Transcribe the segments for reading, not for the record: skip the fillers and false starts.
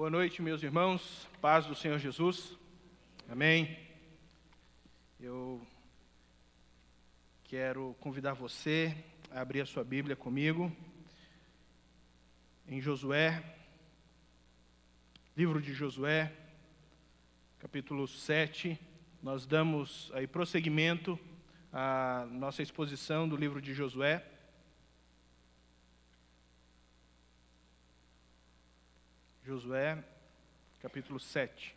Boa noite, meus irmãos. Paz do Senhor Jesus. Amém. Eu quero convidar você a abrir a sua Bíblia comigo em Josué, livro de Josué, capítulo 7. Nós damos aí prosseguimento à nossa exposição do livro de Josué. Josué, capítulo 7.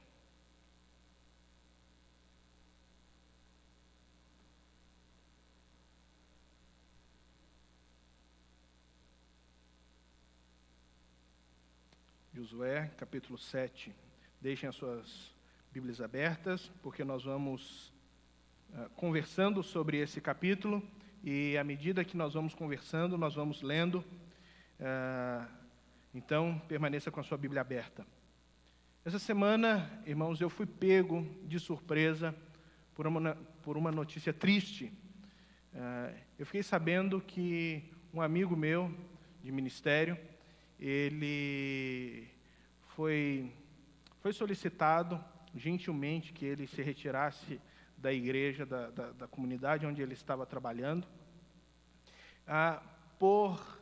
Josué, capítulo 7. Deixem as suas Bíblias abertas, porque nós vamos conversando sobre esse capítulo, e à medida que nós vamos conversando, nós vamos lendo. Então, permaneça com a sua Bíblia aberta. Essa semana, irmãos, eu fui pego de surpresa por uma notícia triste. Eu fiquei sabendo que um amigo meu de ministério, ele foi solicitado gentilmente que ele se retirasse da igreja, da comunidade onde ele estava trabalhando, por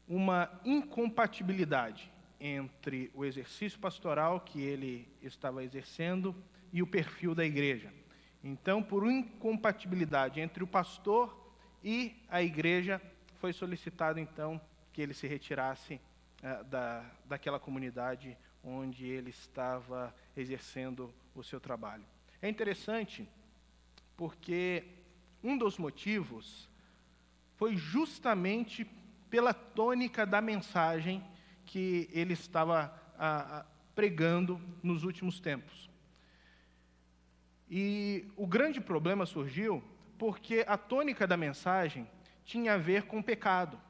uma incompatibilidade entre o exercício pastoral que ele estava exercendo e o perfil da igreja. Então, por incompatibilidade entre o pastor e a igreja, foi solicitado, então, que ele se retirasse daquela comunidade onde ele estava exercendo o seu trabalho. É interessante porque um dos motivos foi justamente pela tônica da mensagem que ele estava pregando nos últimos tempos. E o grande problema surgiu porque a tônica da mensagem tinha a ver com pecado.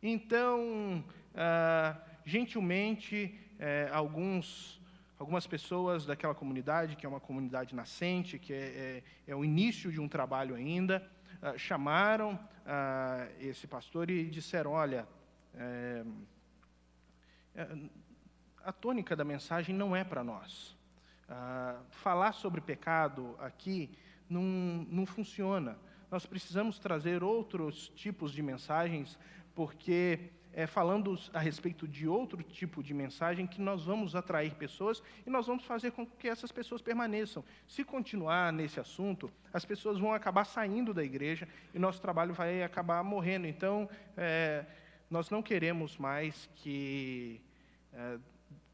Então, gentilmente, algumas pessoas daquela comunidade, que é uma comunidade nascente, que é o início de um trabalho ainda, chamaram esse pastor e disseram: olha, a tônica da mensagem não é para nós. Falar sobre pecado aqui não funciona. Nós precisamos trazer outros tipos de mensagens, porque falando a respeito de outro tipo de mensagem que nós vamos atrair pessoas e nós vamos fazer com que essas pessoas permaneçam. Se continuar nesse assunto, as pessoas vão acabar saindo da igreja e nosso trabalho vai acabar morrendo. Então, nós não queremos mais que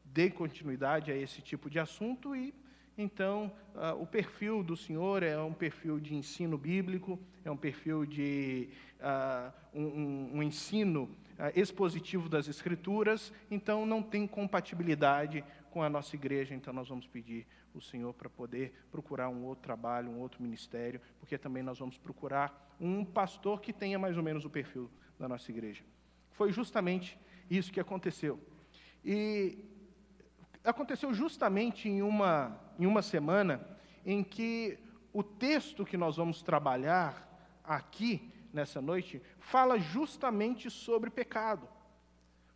dê continuidade a esse tipo de assunto e, então, o perfil do senhor é um perfil de ensino bíblico, é um perfil de um ensino expositivo das Escrituras, então não tem compatibilidade com a nossa igreja, então nós vamos pedir o Senhor para poder procurar um outro trabalho, um outro ministério, porque também nós vamos procurar um pastor que tenha mais ou menos o perfil da nossa igreja. Foi justamente isso que aconteceu. E aconteceu justamente em uma semana em que o texto que nós vamos trabalhar aqui, nessa noite, fala justamente sobre pecado.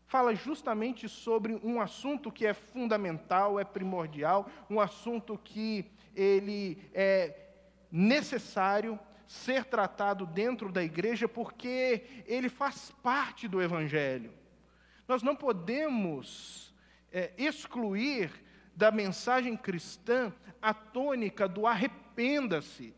Fala justamente sobre um assunto que é fundamental, é primordial, um assunto que ele é necessário ser tratado dentro da igreja, porque ele faz parte do Evangelho. Nós não podemos excluir da mensagem cristã a tônica do arrependa-se,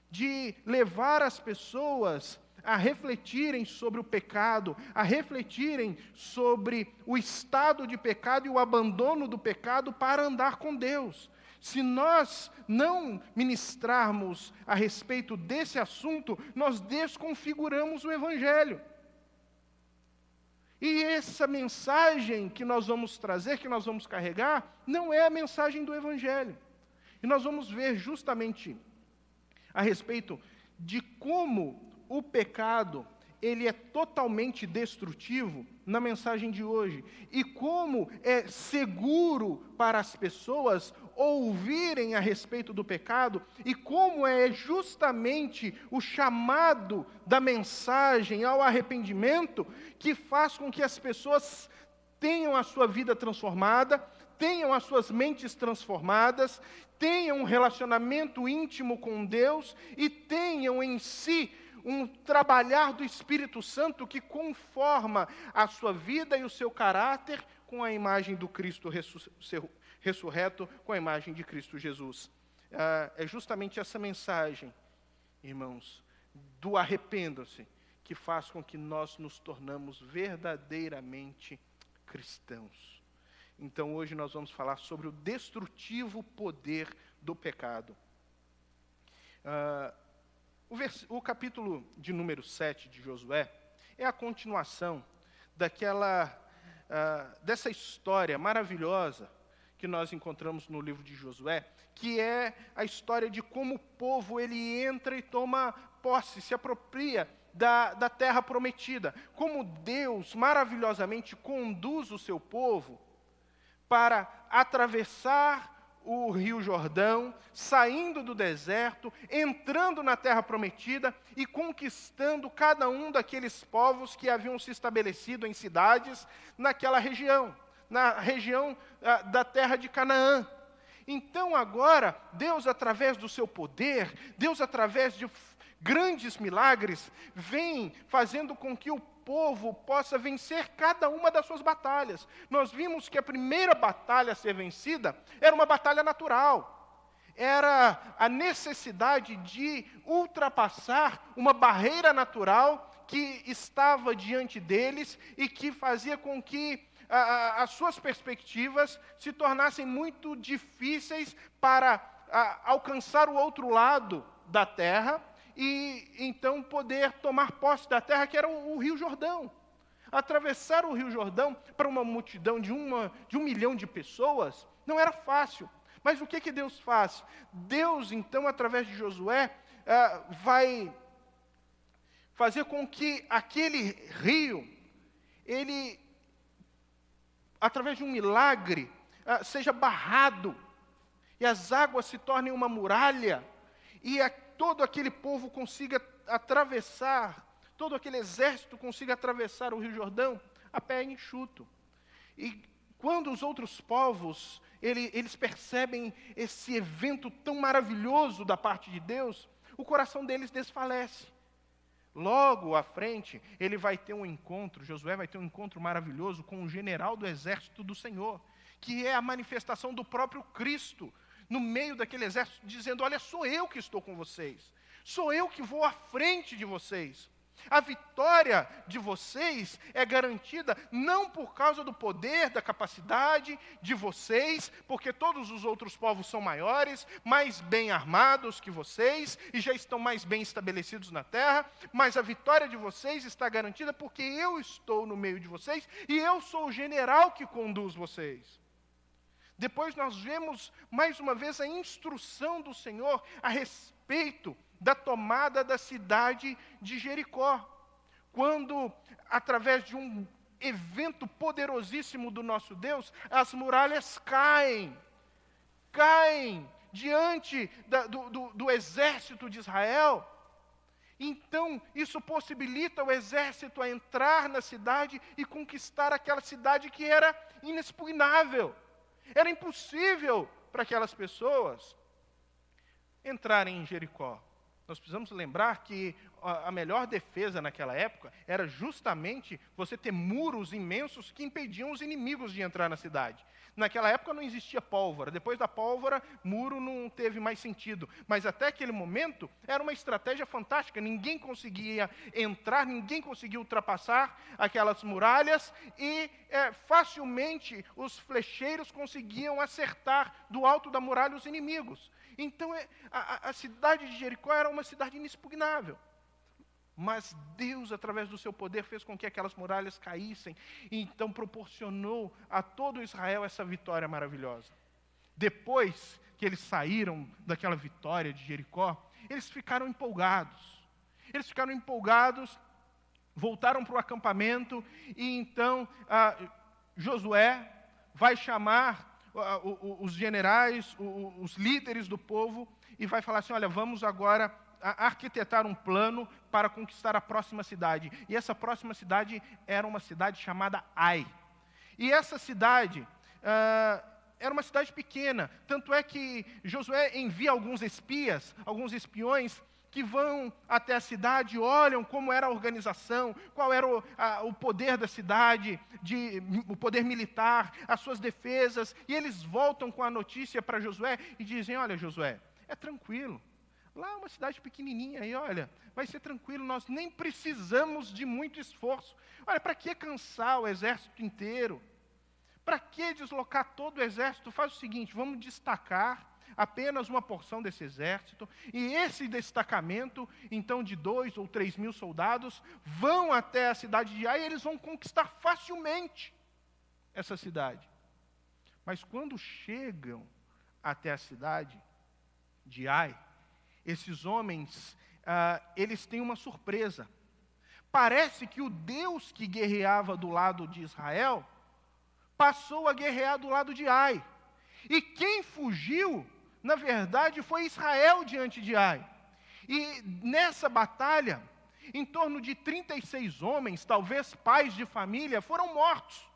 de levar as pessoas a refletirem sobre o pecado, a refletirem sobre o estado de pecado e o abandono do pecado para andar com Deus. Se nós não ministrarmos a respeito desse assunto, nós desconfiguramos o Evangelho. E essa mensagem que nós vamos trazer, que nós vamos carregar, não é a mensagem do Evangelho. E nós vamos ver justamente a respeito de como o pecado ele é totalmente destrutivo na mensagem de hoje, e como é seguro para as pessoas ouvirem a respeito do pecado, e como é justamente o chamado da mensagem ao arrependimento que faz com que as pessoas tenham a sua vida transformada, tenham as suas mentes transformadas, tenham um relacionamento íntimo com Deus e tenham em si um trabalhar do Espírito Santo que conforma a sua vida e o seu caráter com a imagem do Cristo ressurreto, com a imagem de Cristo Jesus. É justamente essa mensagem, irmãos, do arrependam-se, que faz com que nós nos tornamos verdadeiramente cristãos. Então, hoje nós vamos falar sobre o destrutivo poder do pecado. O capítulo de número 7 de Josué é a continuação dessa história maravilhosa que nós encontramos no livro de Josué, que é a história de como o povo ele entra e toma posse, se apropria da terra prometida. Como Deus maravilhosamente conduz o seu povo para atravessar o Rio Jordão, saindo do deserto, entrando na terra prometida e conquistando cada um daqueles povos que haviam se estabelecido em cidades naquela região, na região da terra de Canaã. Então agora, Deus através do seu poder, Deus através de grandes milagres, vem fazendo com que o povo possa vencer cada uma das suas batalhas. Nós vimos que a primeira batalha a ser vencida era uma batalha natural. Era a necessidade de ultrapassar uma barreira natural que estava diante deles e que fazia com que as suas perspectivas se tornassem muito difíceis para alcançar o outro lado da terra e então poder tomar posse da terra, que era o Rio Jordão. Atravessar o Rio Jordão para uma multidão de 1 milhão de pessoas não era fácil. Mas o que Deus faz? Deus, então, através de Josué, vai fazer com que aquele rio, ele, através de um milagre, seja barrado, e as águas se tornem uma muralha, e todo aquele povo consiga atravessar, todo aquele exército consiga atravessar o Rio Jordão a pé enxuto. E quando os outros povos, eles percebem esse evento tão maravilhoso da parte de Deus, o coração deles desfalece. Logo à frente, ele vai ter um encontro, Josué vai ter um encontro maravilhoso com o general do exército do Senhor, que é a manifestação do próprio Cristo, no meio daquele exército, dizendo: olha, sou eu que estou com vocês, sou eu que vou à frente de vocês. A vitória de vocês é garantida não por causa do poder, da capacidade de vocês, porque todos os outros povos são maiores, mais bem armados que vocês, e já estão mais bem estabelecidos na terra, mas a vitória de vocês está garantida porque eu estou no meio de vocês, e eu sou o general que conduz vocês. Depois nós vemos, mais uma vez, a instrução do Senhor a respeito da tomada da cidade de Jericó. Quando, através de um evento poderosíssimo do nosso Deus, as muralhas caem diante do exército de Israel. Então, isso possibilita o exército a entrar na cidade e conquistar aquela cidade que era inexpugnável. Era impossível para aquelas pessoas entrarem em Jericó. Nós precisamos lembrar que a melhor defesa naquela época era justamente você ter muros imensos que impediam os inimigos de entrar na cidade. Naquela época não existia pólvora. Depois da pólvora, muro não teve mais sentido. Mas até aquele momento, era uma estratégia fantástica. Ninguém conseguia entrar, ninguém conseguia ultrapassar aquelas muralhas e facilmente os flecheiros conseguiam acertar do alto da muralha os inimigos. Então, a cidade de Jericó era uma cidade inexpugnável. Mas Deus, através do seu poder, fez com que aquelas muralhas caíssem e então proporcionou a todo Israel essa vitória maravilhosa. Depois que eles saíram daquela vitória de Jericó, eles ficaram empolgados. Voltaram para o acampamento e então Josué vai chamar os generais, os líderes do povo e vai falar assim: olha, vamos agora arquitetar um plano para conquistar a próxima cidade. E essa próxima cidade era uma cidade chamada Ai. E essa cidade era uma cidade pequena, tanto é que Josué envia alguns espias, alguns espiões, que vão até a cidade, olham como era a organização, qual era o poder da cidade, o poder militar, as suas defesas, e eles voltam com a notícia para Josué e dizem: olha, Josué, é tranquilo, lá é uma cidade pequenininha, e olha, vai ser tranquilo, nós nem precisamos de muito esforço. Olha, para que cansar o exército inteiro? Para que deslocar todo o exército? Faz o seguinte, vamos destacar apenas uma porção desse exército, e esse destacamento, então, de 2 ou 3 mil soldados, vão até a cidade de Ai, e eles vão conquistar facilmente essa cidade. Mas quando chegam até a cidade de Ai, esses homens, eles têm uma surpresa. Parece que o Deus que guerreava do lado de Israel, passou a guerrear do lado de Ai. E quem fugiu, na verdade, foi Israel diante de Ai. E nessa batalha, em torno de 36 homens, talvez pais de família, foram mortos.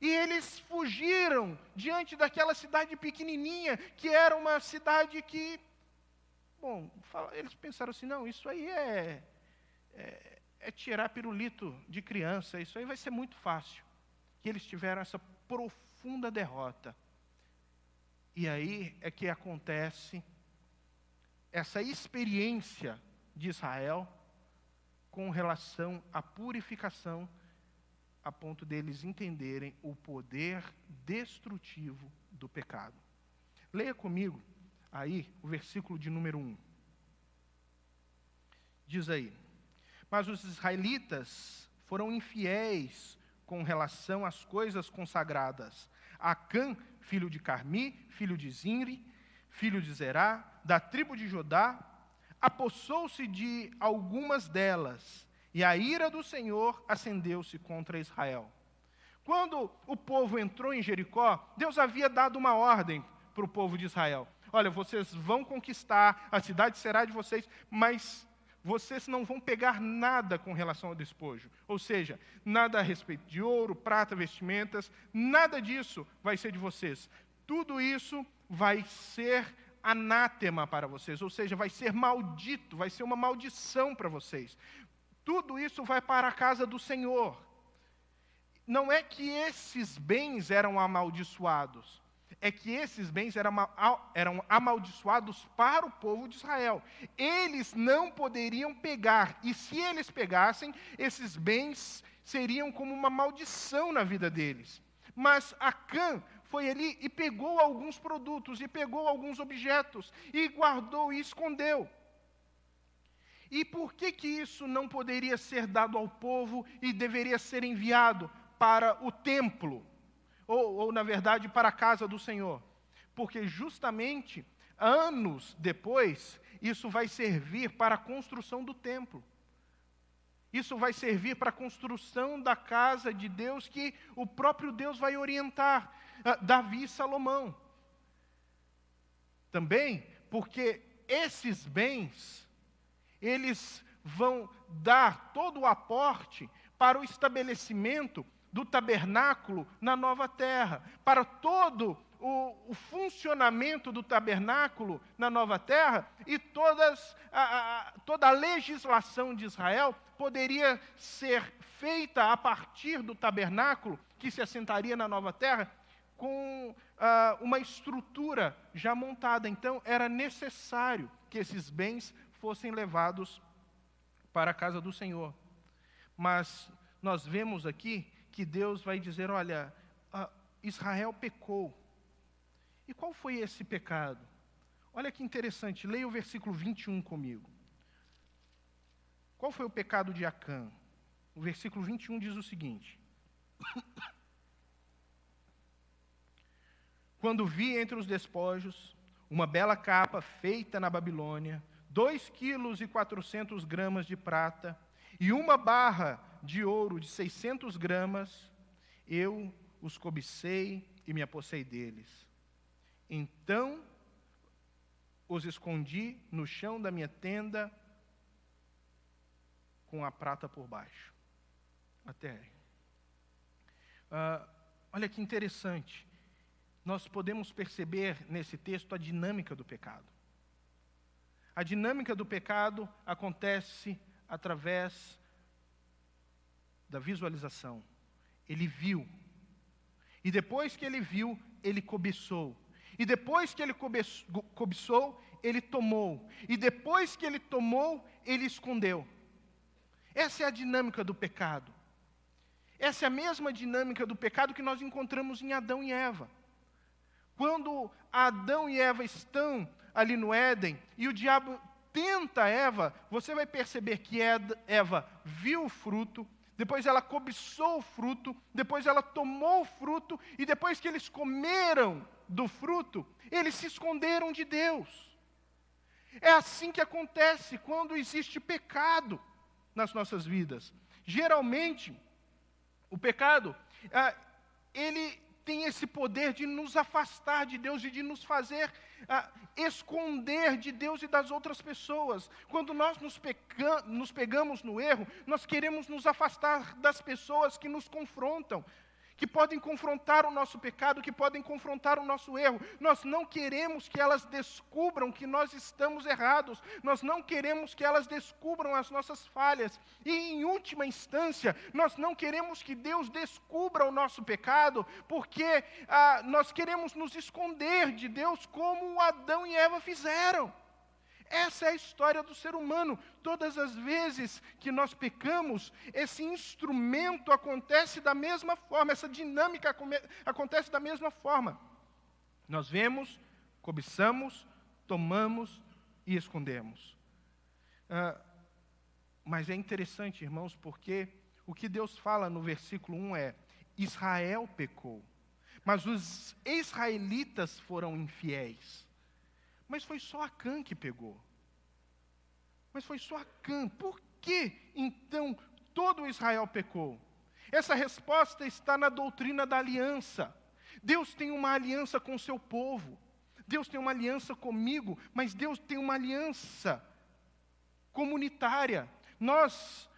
E eles fugiram diante daquela cidade pequenininha, que era uma cidade que, bom, eles pensaram assim, não, isso aí é tirar pirulito de criança, isso aí vai ser muito fácil. E eles tiveram essa profunda derrota. E aí é que acontece essa experiência de Israel com relação à purificação, a ponto deles entenderem o poder destrutivo do pecado. Leia comigo aí o versículo de número 1. Diz aí: mas os israelitas foram infiéis com relação às coisas consagradas. Acã, filho de Carmi, filho de Zinri, filho de Zerá, da tribo de Judá, apossou-se de algumas delas, e a ira do Senhor acendeu-se contra Israel. Quando o povo entrou em Jericó, Deus havia dado uma ordem para o povo de Israel. Olha, vocês vão conquistar, a cidade será de vocês, mas vocês não vão pegar nada com relação ao despojo. Ou seja, nada a respeito de ouro, prata, vestimentas, nada disso vai ser de vocês. Tudo isso vai ser anátema para vocês, ou seja, vai ser maldito, vai ser uma maldição para vocês. Tudo isso vai para a casa do Senhor. Não é que esses bens eram amaldiçoados, é que esses bens eram amaldiçoados para o povo de Israel. Eles não poderiam pegar, e se eles pegassem, esses bens seriam como uma maldição na vida deles. Mas Acã foi ali e pegou alguns produtos, e pegou alguns objetos, e guardou e escondeu. E por que isso não poderia ser dado ao povo e deveria ser enviado para o templo? Ou, na verdade, para a casa do Senhor. Porque justamente, anos depois, isso vai servir para a construção do templo. Isso vai servir para a construção da casa de Deus, que o próprio Deus vai orientar Davi e Salomão. Também porque esses bens, eles vão dar todo o aporte para o estabelecimento do tabernáculo na nova terra, para todo o funcionamento do tabernáculo na nova terra, e toda a legislação de Israel poderia ser feita a partir do tabernáculo, que se assentaria na nova terra, com uma estrutura já montada. Então, era necessário que esses bens fossem levados para a casa do Senhor. Mas nós vemos aqui que Deus vai dizer, olha, Israel pecou. E qual foi esse pecado? Olha que interessante, leia o versículo 21 comigo. Qual foi o pecado de Acã? O versículo 21 diz o seguinte: quando vi entre os despojos uma bela capa feita na Babilônia, 2,4 kg de prata, e uma barra de ouro de 600 gramas, eu os cobicei e me apossei deles. Então os escondi no chão da minha tenda com a prata por baixo. Até aí. Olha que interessante. Nós podemos perceber nesse texto a dinâmica do pecado. A dinâmica do pecado acontece através da visualização. Ele viu. E depois que ele viu, ele cobiçou. E depois que ele cobiçou, ele tomou. E depois que ele tomou, ele escondeu. Essa é a dinâmica do pecado. Essa é a mesma dinâmica do pecado que nós encontramos em Adão e Eva. Quando Adão e Eva estão ali no Éden, e o diabo tenta Eva, você vai perceber que Eva viu o fruto, depois ela cobiçou o fruto, depois ela tomou o fruto, e depois que eles comeram do fruto, eles se esconderam de Deus. É assim que acontece quando existe pecado nas nossas vidas. Geralmente, o pecado, ele tem esse poder de nos afastar de Deus e de nos fazer esconder de Deus e das outras pessoas. Quando nós nos pegamos no erro, nós queremos nos afastar das pessoas que nos confrontam, que podem confrontar o nosso pecado, que podem confrontar o nosso erro. Nós não queremos que elas descubram que nós estamos errados. Nós não queremos que elas descubram as nossas falhas. E, em última instância, nós não queremos que Deus descubra o nosso pecado, porque nós queremos nos esconder de Deus como Adão e Eva fizeram. Essa é a história do ser humano. Todas as vezes que nós pecamos, esse instrumento acontece da mesma forma, essa dinâmica acontece da mesma forma. Nós vemos, cobiçamos, tomamos e escondemos. Mas é interessante, irmãos, porque o que Deus fala no versículo 1 é: Israel pecou, mas os israelitas foram infiéis. Mas foi só Acã que pegou. Mas foi só Acã. Por que, então, todo Israel pecou? Essa resposta está na doutrina da aliança. Deus tem uma aliança com o seu povo. Deus tem uma aliança comigo, mas Deus tem uma aliança comunitária. Nós,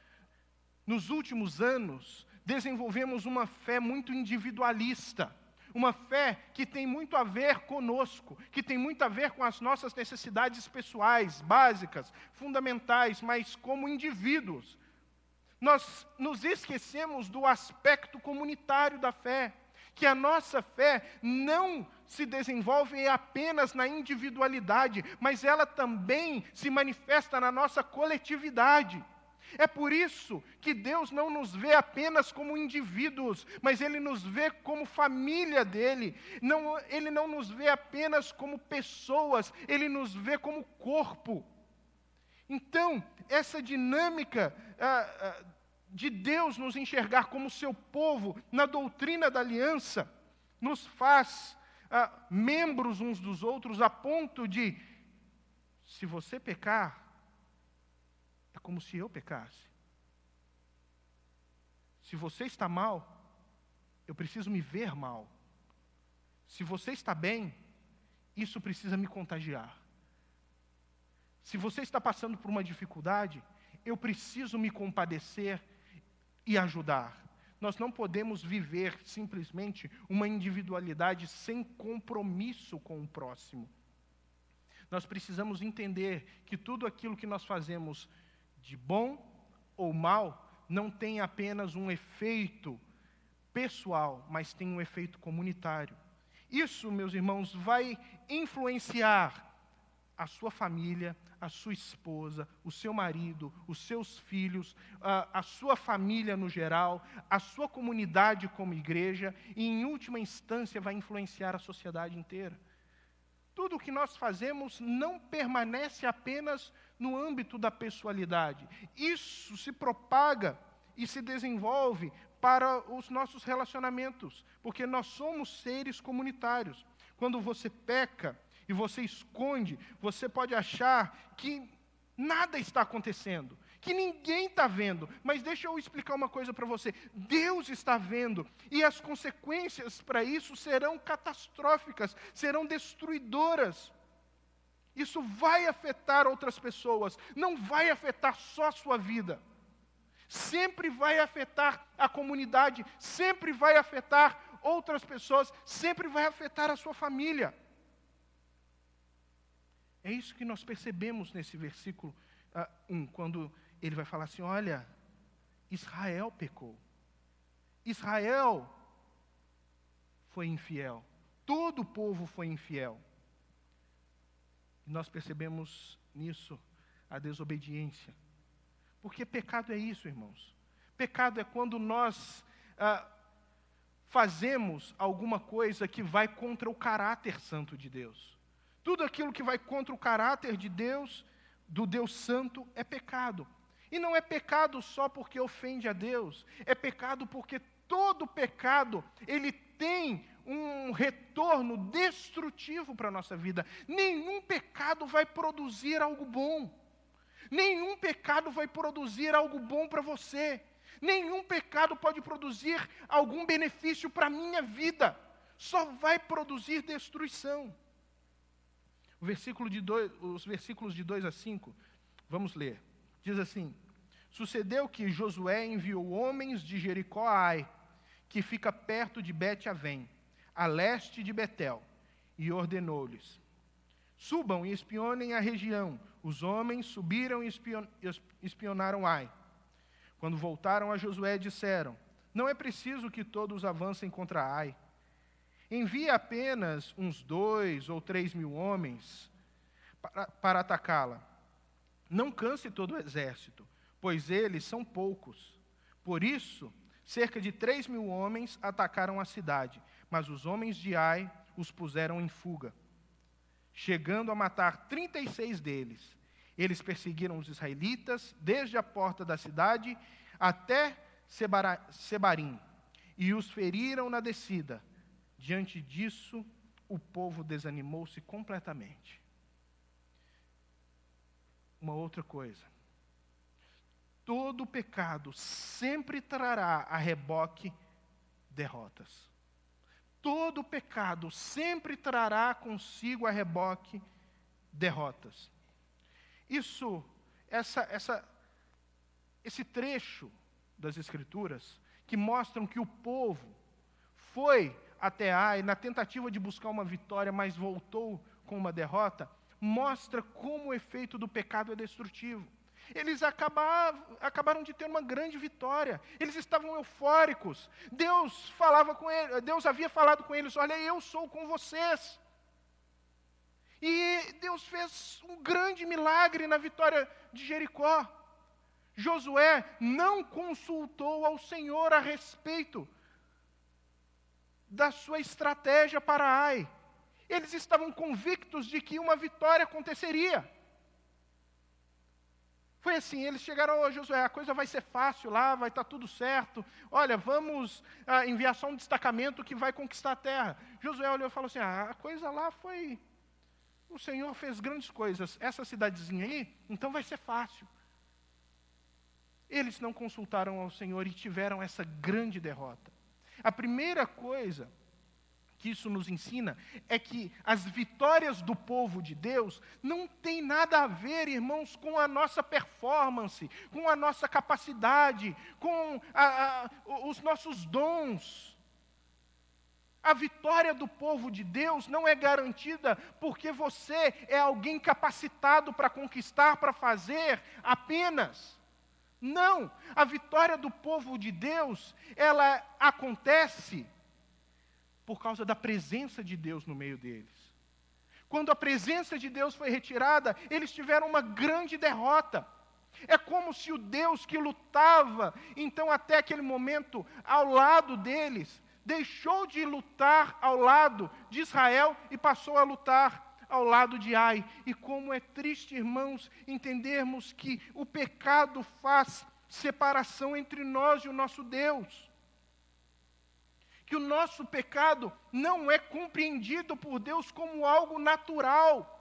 nos últimos anos, desenvolvemos uma fé muito individualista. Uma fé que tem muito a ver conosco, que tem muito a ver com as nossas necessidades pessoais, básicas, fundamentais, mas como indivíduos. Nós nos esquecemos do aspecto comunitário da fé, que a nossa fé não se desenvolve apenas na individualidade, mas ela também se manifesta na nossa coletividade. É por isso que Deus não nos vê apenas como indivíduos, mas Ele nos vê como família dEle. Ele não nos vê apenas como pessoas, Ele nos vê como corpo. Então, essa dinâmica de Deus nos enxergar como seu povo, na doutrina da aliança, nos faz membros uns dos outros, a ponto de, se você pecar, é como se eu pecasse. Se você está mal, eu preciso me ver mal. Se você está bem, isso precisa me contagiar. Se você está passando por uma dificuldade, eu preciso me compadecer e ajudar. Nós não podemos viver simplesmente uma individualidade sem compromisso com o próximo. Nós precisamos entender que tudo aquilo que nós fazemos de bom ou mal, não tem apenas um efeito pessoal, mas tem um efeito comunitário. Isso, meus irmãos, vai influenciar a sua família, a sua esposa, o seu marido, os seus filhos, a sua família no geral, a sua comunidade como igreja, e em última instância vai influenciar a sociedade inteira. Tudo o que nós fazemos não permanece apenas no âmbito da pessoalidade. Isso se propaga e se desenvolve para os nossos relacionamentos, porque nós somos seres comunitários. Quando você peca e você esconde, você pode achar que nada está acontecendo, que ninguém está vendo. Mas deixa eu explicar uma coisa para você. Deus está vendo, e as consequências para isso serão catastróficas, serão destruidoras. Isso vai afetar outras pessoas, não vai afetar só a sua vida. sempre vai afetar a comunidade, sempre vai afetar outras pessoas, sempre vai afetar a sua família. É isso que nós percebemos nesse versículo 1, quando ele vai falar assim, olha, Israel pecou. Israel foi infiel. Todo o povo foi infiel. E nós percebemos nisso a desobediência. Porque pecado é isso, irmãos. Pecado é quando nós fazemos alguma coisa que vai contra o caráter santo de Deus. Tudo aquilo que vai contra o caráter de Deus, do Deus santo, é pecado. E não é pecado só porque ofende a Deus. É pecado porque todo pecado, ele tem um retorno destrutivo para a nossa vida. Nenhum pecado vai produzir algo bom. Nenhum pecado vai produzir algo bom para você. Nenhum pecado pode produzir algum benefício para a minha vida. Só vai produzir destruição. Os versículos de 2 a 5, vamos ler. Diz assim, sucedeu que Josué enviou homens de Jericó a Ai, que fica perto de Bet-Avém, a leste de Betel, e ordenou-lhes, subam e espionem a região. Os homens subiram e espionaram Ai. Quando voltaram a Josué, disseram, não é preciso que todos avancem contra Ai. Envie apenas uns 2 ou 3 mil homens para atacá-la. Não canse todo o exército, pois eles são poucos. Por isso, cerca de 3 mil homens atacaram a cidade, mas os homens de Ai os puseram em fuga, chegando a matar 36 deles. Eles perseguiram os israelitas desde a porta da cidade até Sebarim, e os feriram na descida. Diante disso, o povo desanimou-se completamente. Uma outra coisa. Todo pecado sempre trará a reboque derrotas. Todo pecado sempre trará consigo a reboque derrotas. Esse trecho das Escrituras, que mostram que o povo foi até Ai na tentativa de buscar uma vitória, mas voltou com uma derrota, mostra como o efeito do pecado é destrutivo. Eles acabaram de ter uma grande vitória. Eles estavam eufóricos. Deus havia falado com eles, olha, eu sou com vocês. E Deus fez um grande milagre na vitória de Jericó. Josué não consultou ao Senhor a respeito da sua estratégia para Ai. Eles estavam convictos de que uma vitória aconteceria. Foi assim, eles chegaram a Josué, a coisa vai ser fácil lá, vai estar tudo certo. Olha, vamos enviar só um destacamento que vai conquistar a terra. Josué olhou e falou assim, a coisa lá foi... O Senhor fez grandes coisas, essa cidadezinha aí, então vai ser fácil. Eles não consultaram ao Senhor e tiveram essa grande derrota. A primeira coisa que isso nos ensina é que as vitórias do povo de Deus não tem nada a ver, irmãos, com a nossa performance, com a nossa capacidade, com os nossos dons. A vitória do povo de Deus não é garantida porque você é alguém capacitado para conquistar, para fazer apenas. Não, a vitória do povo de Deus, ela acontece por causa da presença de Deus no meio deles. Quando a presença de Deus foi retirada, eles tiveram uma grande derrota. É como se o Deus que lutava, então até aquele momento, ao lado deles, deixou de lutar ao lado de Israel e passou a lutar ao lado de Ai. E como é triste, irmãos, entendermos que o pecado faz separação entre nós e o nosso Deus. Que o nosso pecado não é compreendido por Deus como algo natural.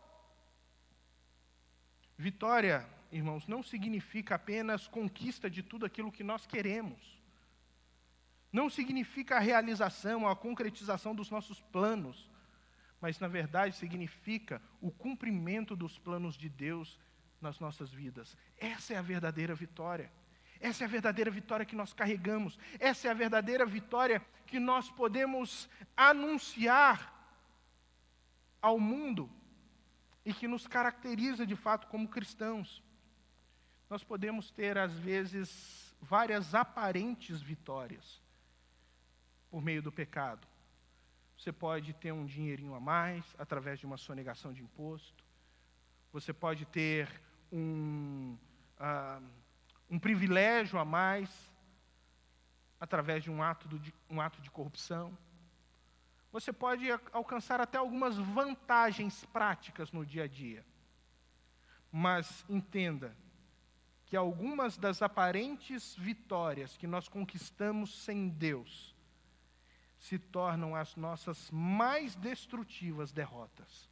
Vitória, irmãos, não significa apenas conquista de tudo aquilo que nós queremos. Não significa a realização, a concretização dos nossos planos, mas, na verdade, significa o cumprimento dos planos de Deus nas nossas vidas. Essa é a verdadeira vitória. Essa é a verdadeira vitória que nós carregamos. Essa é a verdadeira vitória que nós podemos anunciar ao mundo e que nos caracteriza de fato como cristãos. Nós podemos ter, às vezes, várias aparentes vitórias por meio do pecado. Você pode ter um dinheirinho a mais através de uma sonegação de imposto. Você pode ter um privilégio a mais através de um ato de corrupção. Você pode alcançar até algumas vantagens práticas no dia a dia. Mas entenda que algumas das aparentes vitórias que nós conquistamos sem Deus se tornam as nossas mais destrutivas derrotas.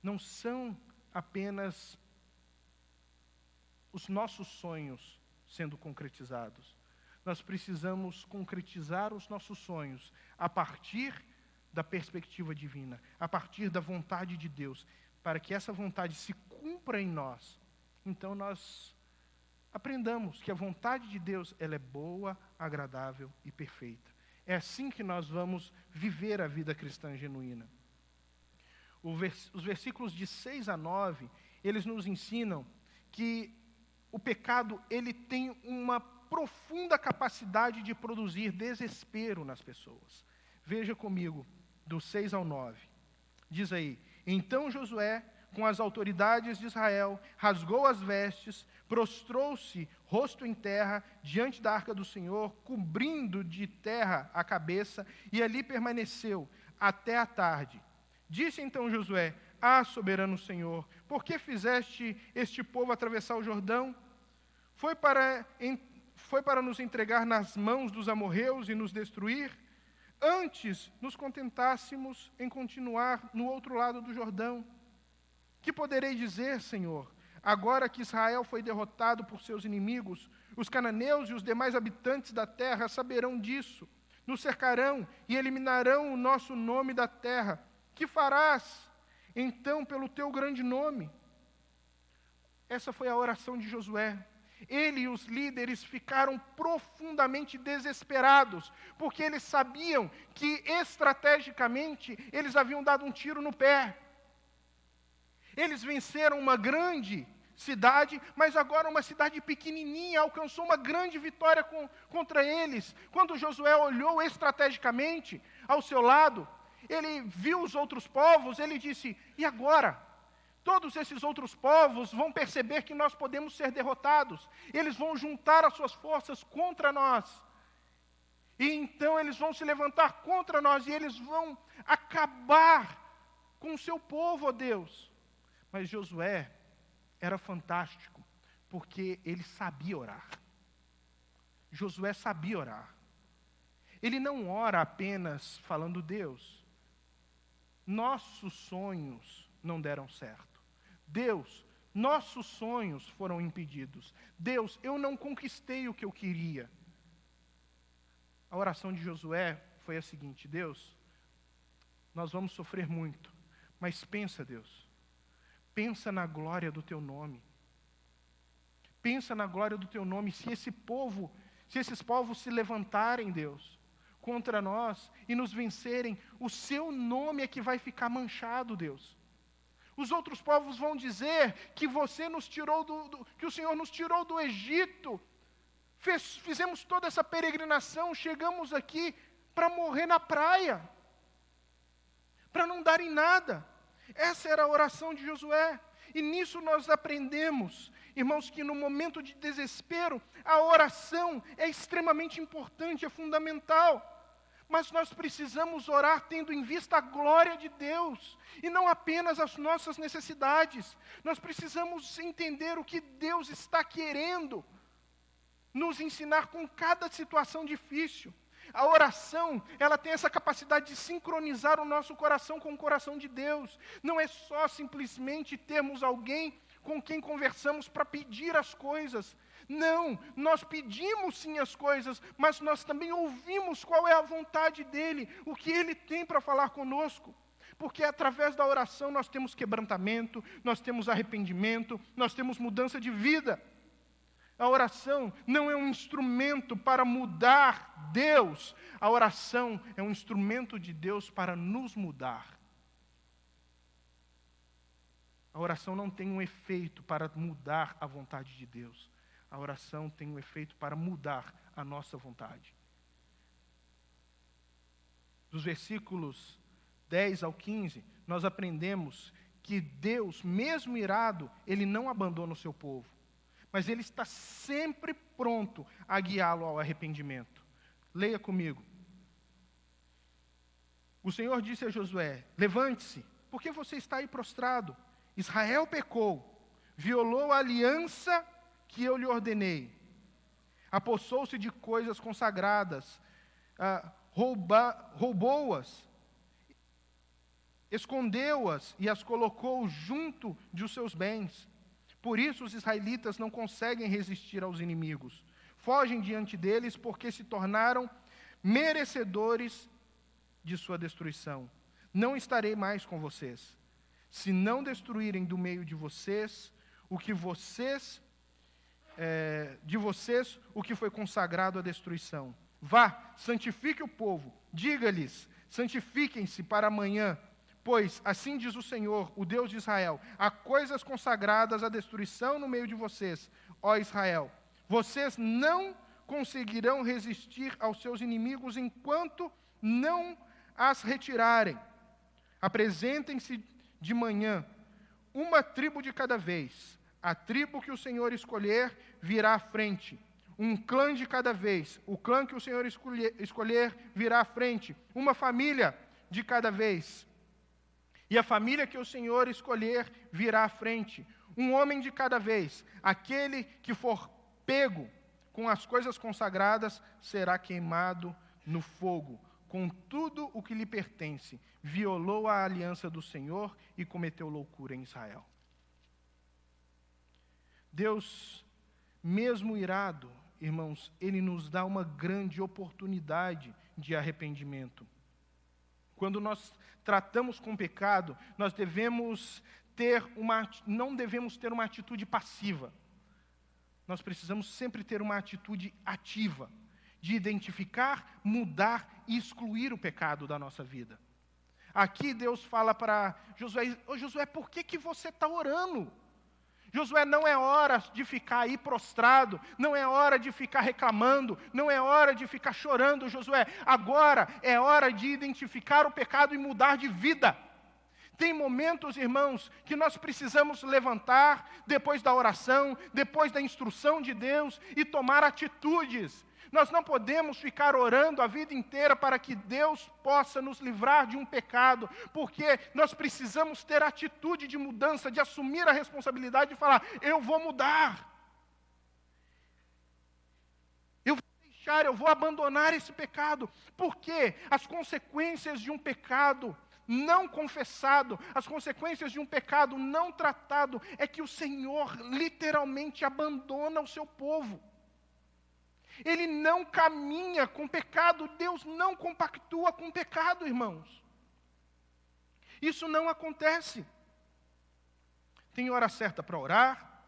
Não são apenas os nossos sonhos sendo concretizados. Nós precisamos concretizar os nossos sonhos a partir da perspectiva divina, a partir da vontade de Deus, para que essa vontade se cumpra em nós. Então nós aprendamos que a vontade de Deus, ela é boa, agradável e perfeita. É assim que nós vamos viver a vida cristã genuína. Os versículos de 6 a 9, eles nos ensinam que o pecado, ele tem uma profunda capacidade de produzir desespero nas pessoas. Veja comigo, do 6 ao 9. Diz aí: então Josué, com as autoridades de Israel, rasgou as vestes, prostrou-se, rosto em terra, diante da arca do Senhor, cobrindo de terra a cabeça, e ali permaneceu até a tarde. Disse então Josué: ah, soberano Senhor, por que fizeste este povo atravessar o Jordão? Foi para nos entregar nas mãos dos amorreus e nos destruir? Antes nos contentássemos em continuar no outro lado do Jordão. Que poderei dizer, Senhor? Agora que Israel foi derrotado por seus inimigos, os cananeus e os demais habitantes da terra saberão disso, nos cercarão e eliminarão o nosso nome da terra. Que farás, então, pelo teu grande nome? Essa foi a oração de Josué. Ele e os líderes ficaram profundamente desesperados, porque eles sabiam que, estrategicamente, eles haviam dado um tiro no pé. Eles venceram uma grande cidade, mas agora uma cidade pequenininha alcançou uma grande vitória contra eles. Quando Josué olhou estrategicamente ao seu lado, ele viu os outros povos, ele disse: e agora? Todos esses outros povos vão perceber que nós podemos ser derrotados. Eles vão juntar as suas forças contra nós. E então eles vão se levantar contra nós e eles vão acabar com o seu povo, ó Deus. Mas Josué era fantástico, porque ele sabia orar. Josué sabia orar. Ele não ora apenas falando: Deus, nossos sonhos não deram certo. Deus, nossos sonhos foram impedidos. Deus, eu não conquistei o que eu queria. A oração de Josué foi a seguinte: Deus, nós vamos sofrer muito, mas pensa, Deus, pensa na glória do teu nome. Pensa na glória do teu nome. Se esses povos se levantarem, Deus, contra nós e nos vencerem, o seu nome é que vai ficar manchado, Deus. Os outros povos vão dizer que você nos tirou que o Senhor nos tirou do Egito. Fizemos toda essa peregrinação, chegamos aqui para morrer na praia, para não dar em nada. Essa era a oração de Josué. E nisso nós aprendemos, irmãos, que no momento de desespero, a oração é extremamente importante, é fundamental. Mas nós precisamos orar tendo em vista a glória de Deus, e não apenas as nossas necessidades. Nós precisamos entender o que Deus está querendo nos ensinar com cada situação difícil. A oração, ela tem essa capacidade de sincronizar o nosso coração com o coração de Deus. Não é só simplesmente termos alguém com quem conversamos para pedir as coisas. Não, nós pedimos sim as coisas, mas nós também ouvimos qual é a vontade dEle, o que Ele tem para falar conosco. Porque através da oração nós temos quebrantamento, nós temos arrependimento, nós temos mudança de vida. A oração não é um instrumento para mudar Deus. A oração é um instrumento de Deus para nos mudar. A oração não tem um efeito para mudar a vontade de Deus. A oração tem um efeito para mudar a nossa vontade. Dos versículos 10 ao 15, nós aprendemos que Deus, mesmo irado, Ele não abandona o seu povo. Mas Ele está sempre pronto a guiá-lo ao arrependimento. Leia comigo. O Senhor disse a Josué: levante-se, porque você está aí prostrado. Israel pecou, violou a aliança que eu lhe ordenei. Apossou-se de coisas consagradas, roubou-as, escondeu-as e as colocou junto de seus bens. Por isso os israelitas não conseguem resistir aos inimigos. Fogem diante deles porque se tornaram merecedores de sua destruição. Não estarei mais com vocês. Se não destruírem do meio de vocês o que foi consagrado à destruição. Vá, santifique o povo, diga-lhes, santifiquem-se para amanhã, pois assim diz o Senhor, o Deus de Israel, há coisas consagradas à destruição no meio de vocês, ó Israel. Vocês não conseguirão resistir aos seus inimigos enquanto não as retirarem. Apresentem-se de manhã, uma tribo de cada vez. A tribo que o Senhor escolher virá à frente. Um clã de cada vez. O clã que o Senhor escolher virá à frente. Uma família de cada vez. E a família que o Senhor escolher virá à frente. Um homem de cada vez. Aquele que for pego com as coisas consagradas será queimado no fogo, com tudo o que lhe pertence. Violou a aliança do Senhor e cometeu loucura em Israel. Deus, mesmo irado, irmãos, Ele nos dá uma grande oportunidade de arrependimento. Quando nós tratamos com pecado, nós não devemos ter uma atitude passiva. Nós precisamos sempre ter uma atitude ativa, de identificar, mudar e excluir o pecado da nossa vida. Aqui Deus fala para Josué: Josué, por que você está orando? Josué, não é hora de ficar aí prostrado, não é hora de ficar reclamando, não é hora de ficar chorando, Josué. Agora é hora de identificar o pecado e mudar de vida. Tem momentos, irmãos, que nós precisamos levantar, depois da oração, depois da instrução de Deus, e tomar atitudes. Nós não podemos ficar orando a vida inteira para que Deus possa nos livrar de um pecado, porque nós precisamos ter atitude de mudança, de assumir a responsabilidade de falar: eu vou mudar. Eu vou deixar, eu vou abandonar esse pecado, porque as consequências de um pecado não confessado, as consequências de um pecado não tratado, é que o Senhor literalmente abandona o seu povo. Ele não caminha com pecado, Deus não compactua com pecado, irmãos. Isso não acontece. Tem hora certa para orar,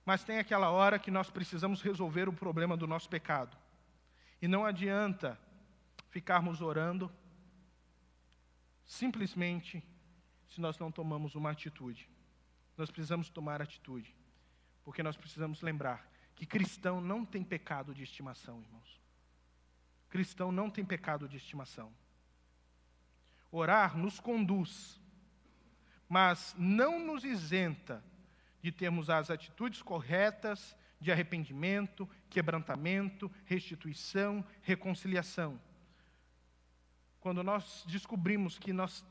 mas tem aquela hora que nós precisamos resolver o problema do nosso pecado. E não adianta ficarmos orando simplesmente se nós não tomamos uma atitude. Nós precisamos tomar atitude, porque nós precisamos lembrar que cristão não tem pecado de estimação, irmãos. Cristão não tem pecado de estimação. Orar nos conduz, mas não nos isenta de termos as atitudes corretas de arrependimento, quebrantamento, restituição, reconciliação. Quando nós descobrimos que nós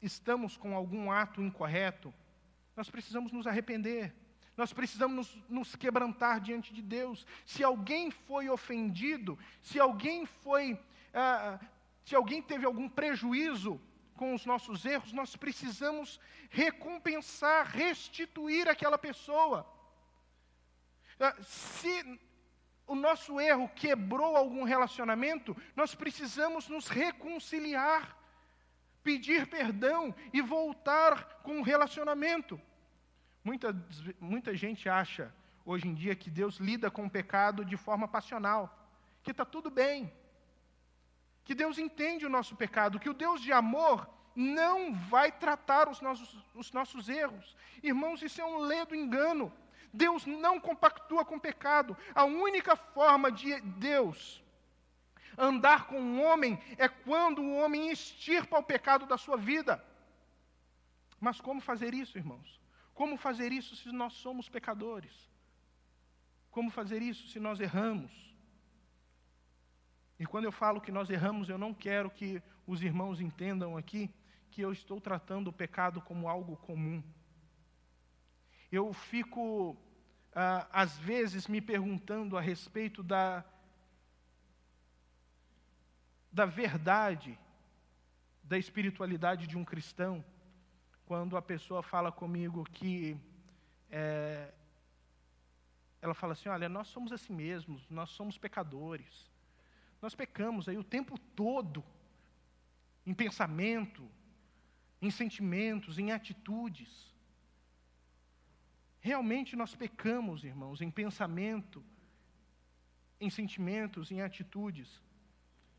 estamos com algum ato incorreto, nós precisamos nos arrepender. Nós precisamos nos quebrantar diante de Deus. Se alguém foi ofendido, se alguém teve algum prejuízo com os nossos erros, nós precisamos recompensar, restituir aquela pessoa. Se o nosso erro quebrou algum relacionamento, nós precisamos nos reconciliar, pedir perdão e voltar com o relacionamento. Muita gente acha hoje em dia que Deus lida com o pecado de forma passional, que está tudo bem, que Deus entende o nosso pecado, que o Deus de amor não vai tratar os nossos erros. Irmãos, isso é um ledo engano. Deus não compactua com o pecado. A única forma de Deus andar com um homem é quando o homem extirpa o pecado da sua vida. Mas como fazer isso, irmãos? Como fazer isso se nós somos pecadores? Como fazer isso se nós erramos? E quando eu falo que nós erramos, eu não quero que os irmãos entendam aqui que eu estou tratando o pecado como algo comum. Eu fico, às vezes, me perguntando a respeito da verdade, da espiritualidade de um cristão, quando a pessoa fala comigo que ela fala assim, olha, nós somos assim mesmos, nós somos pecadores. Nós pecamos aí o tempo todo, em pensamento, em sentimentos, em atitudes. Realmente nós pecamos, irmãos, em pensamento, em sentimentos, em atitudes,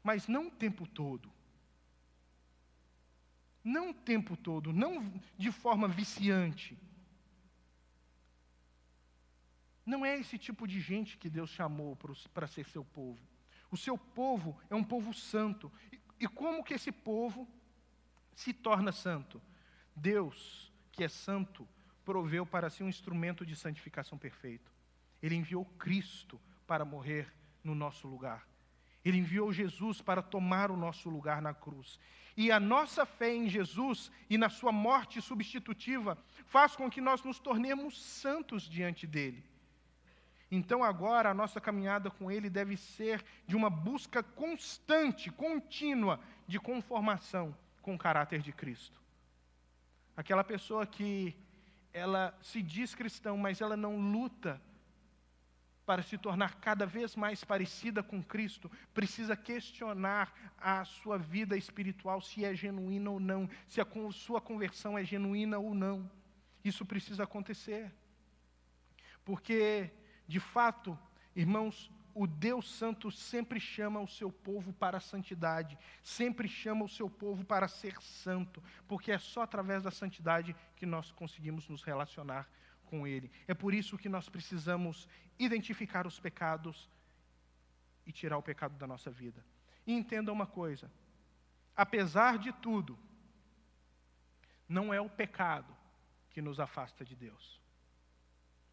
mas não o tempo todo. Não o tempo todo, não de forma viciante. Não é esse tipo de gente que Deus chamou para ser seu povo. O seu povo é um povo santo. E como que esse povo se torna santo? Deus, que é santo, proveu para si um instrumento de santificação perfeito. Ele enviou Cristo para morrer no nosso lugar. Ele enviou Jesus para tomar o nosso lugar na cruz. E a nossa fé em Jesus e na sua morte substitutiva faz com que nós nos tornemos santos diante dele. Então agora a nossa caminhada com Ele deve ser de uma busca constante, contínua, de conformação com o caráter de Cristo. Aquela pessoa que ela se diz cristã, mas ela não luta para se tornar cada vez mais parecida com Cristo, precisa questionar a sua vida espiritual, se é genuína ou não, se a sua conversão é genuína ou não. Isso precisa acontecer. Porque de fato, irmãos, o Deus Santo sempre chama o seu povo para a santidade, sempre chama o seu povo para ser santo, porque é só através da santidade que nós conseguimos nos relacionar com Ele. É por isso que nós precisamos identificar os pecados e tirar o pecado da nossa vida. E entenda uma coisa, apesar de tudo, não é o pecado que nos afasta de Deus,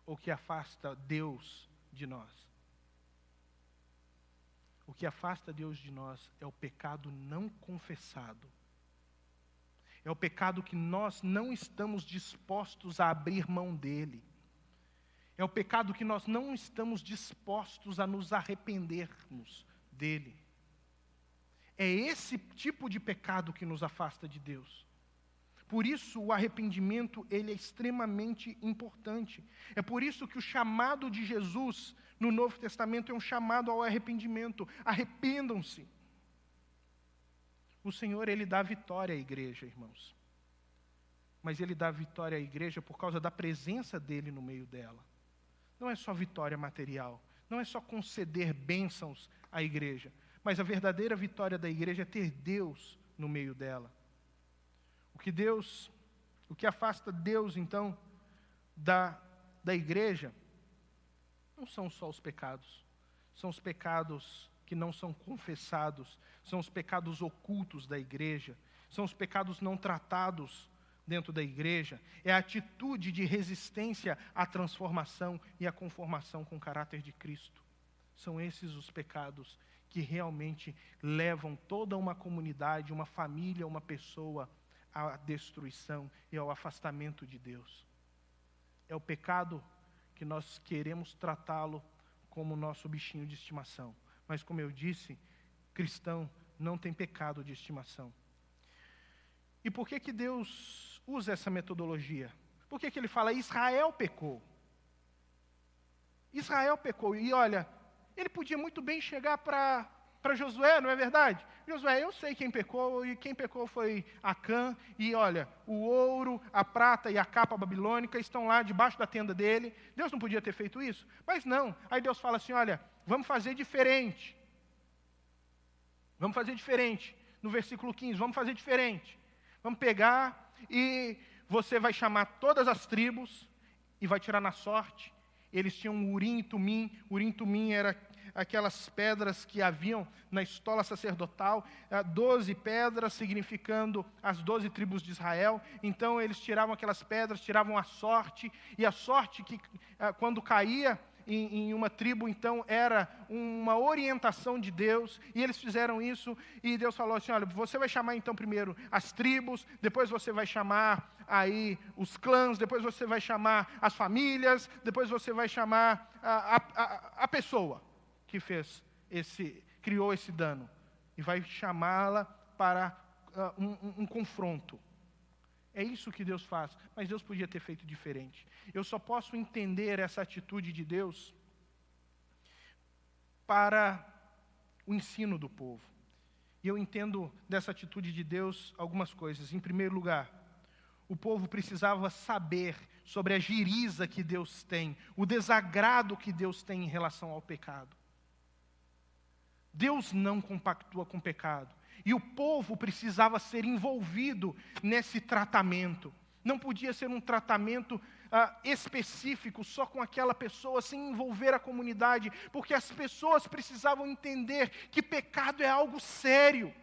ou que afasta Deus de nós. O que afasta Deus de nós é o pecado não confessado. É o pecado que nós não estamos dispostos a abrir mão dele. É o pecado que nós não estamos dispostos a nos arrependermos dele. É esse tipo de pecado que nos afasta de Deus. Por isso, o arrependimento, ele é extremamente importante. É por isso que o chamado de Jesus no Novo Testamento é um chamado ao arrependimento. Arrependam-se. O Senhor, Ele dá vitória à igreja, irmãos. Mas Ele dá vitória à igreja por causa da presença dEle no meio dela. Não é só vitória material. Não é só conceder bênçãos à igreja. Mas a verdadeira vitória da igreja é ter Deus no meio dela. O que afasta Deus, então, da igreja, não são só os pecados. São os pecados que não são confessados, são os pecados ocultos da igreja, são os pecados não tratados dentro da igreja, é a atitude de resistência à transformação e à conformação com o caráter de Cristo. São esses os pecados que realmente levam toda uma comunidade, uma família, uma pessoa à destruição e ao afastamento de Deus. É o pecado que nós queremos tratá-lo como nosso bichinho de estimação. Mas, como eu disse, cristão não tem pecado de estimação. E por que Deus usa essa metodologia? Por que Ele fala, Israel pecou? Israel pecou. E olha, Ele podia muito bem chegar para para Josué, não é verdade? Josué, eu sei quem pecou, e quem pecou foi Acã, e olha, o ouro, a prata e a capa babilônica estão lá debaixo da tenda dele. Deus não podia ter feito isso? Mas não. Aí Deus fala assim, olha, vamos fazer diferente. Vamos fazer diferente. No versículo 15, vamos fazer diferente. Vamos pegar e você vai chamar todas as tribos e vai tirar na sorte. Eles tinham Urim e Tumim. Urim e Tumim era aquelas pedras que haviam na estola sacerdotal, 12 pedras significando as 12 tribos de Israel. Então eles tiravam aquelas pedras, tiravam a sorte, e a sorte que quando caía em uma tribo, então era uma orientação de Deus, e eles fizeram isso, e Deus falou assim, olha, você vai chamar então primeiro as tribos, depois você vai chamar aí os clãs, depois você vai chamar as famílias, depois você vai chamar a pessoa que criou esse dano, e vai chamá-la para um confronto. É isso que Deus faz, mas Deus podia ter feito diferente. Eu só posso entender essa atitude de Deus para o ensino do povo. E eu entendo dessa atitude de Deus algumas coisas. Em primeiro lugar, o povo precisava saber sobre a giriza que Deus tem, o desagrado que Deus tem em relação ao pecado. Deus não compactua com o pecado. E o povo precisava ser envolvido nesse tratamento. Não podia ser um tratamento específico só com aquela pessoa, sem envolver a comunidade, porque as pessoas precisavam entender que pecado é algo sério,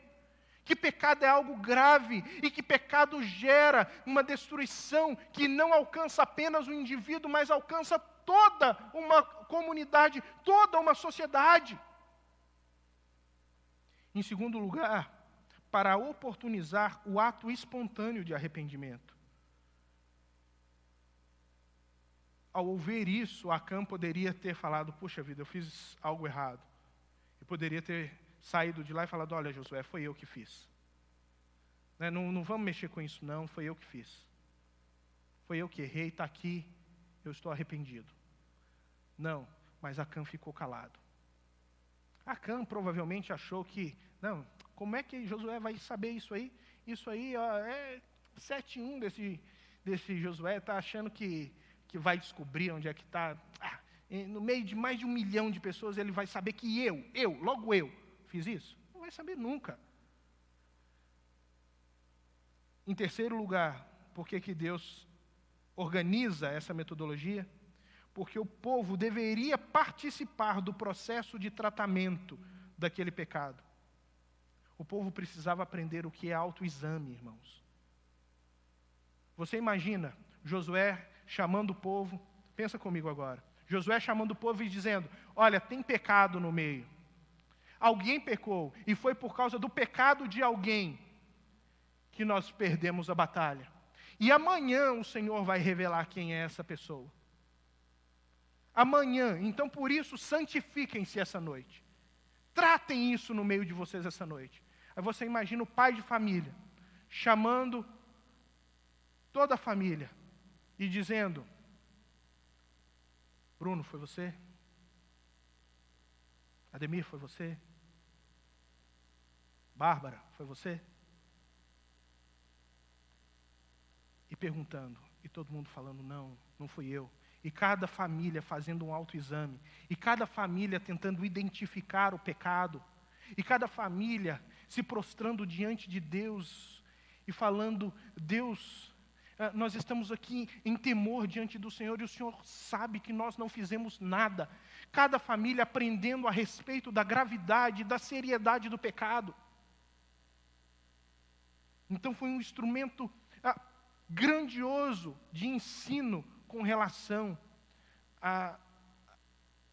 que pecado é algo grave, e que pecado gera uma destruição que não alcança apenas o indivíduo, mas alcança toda uma comunidade, toda uma sociedade. Em segundo lugar, para oportunizar o ato espontâneo de arrependimento. Ao ouvir isso, Acã poderia ter falado, puxa vida, eu fiz algo errado. E poderia ter saído de lá e falado, olha Josué, foi eu que fiz. Não vamos mexer com isso não, foi eu que fiz. Foi eu que errei, está aqui, eu estou arrependido. Não, mas Acã ficou calado. Acã provavelmente achou que, não, como é que Josué vai saber isso aí? Isso aí é 7-1 desse Josué, está achando que vai descobrir onde é que está. No meio de mais de 1 milhão de pessoas, ele vai saber que logo eu, fiz isso? Não vai saber nunca. Em terceiro lugar, por que Deus organiza essa metodologia? Porque o povo deveria participar do processo de tratamento daquele pecado. O povo precisava aprender o que é autoexame, irmãos. Você imagina Josué chamando o povo, pensa comigo agora, Josué chamando o povo e dizendo, olha, tem pecado no meio. Alguém pecou, e foi por causa do pecado de alguém que nós perdemos a batalha. E amanhã o Senhor vai revelar quem é essa pessoa. Amanhã, então por isso santifiquem-se essa noite. Tratem isso no meio de vocês essa noite. Aí você imagina o pai de família, chamando toda a família e dizendo, Bruno, foi você? Ademir, foi você? Bárbara, foi você? E perguntando, e todo mundo falando, não fui eu. E cada família fazendo um autoexame, e cada família tentando identificar o pecado, e cada família se prostrando diante de Deus e falando, Deus, nós estamos aqui em temor diante do Senhor, e o Senhor sabe que nós não fizemos nada. Cada família aprendendo a respeito da gravidade, da seriedade do pecado. Então foi um instrumento grandioso de ensino com relação a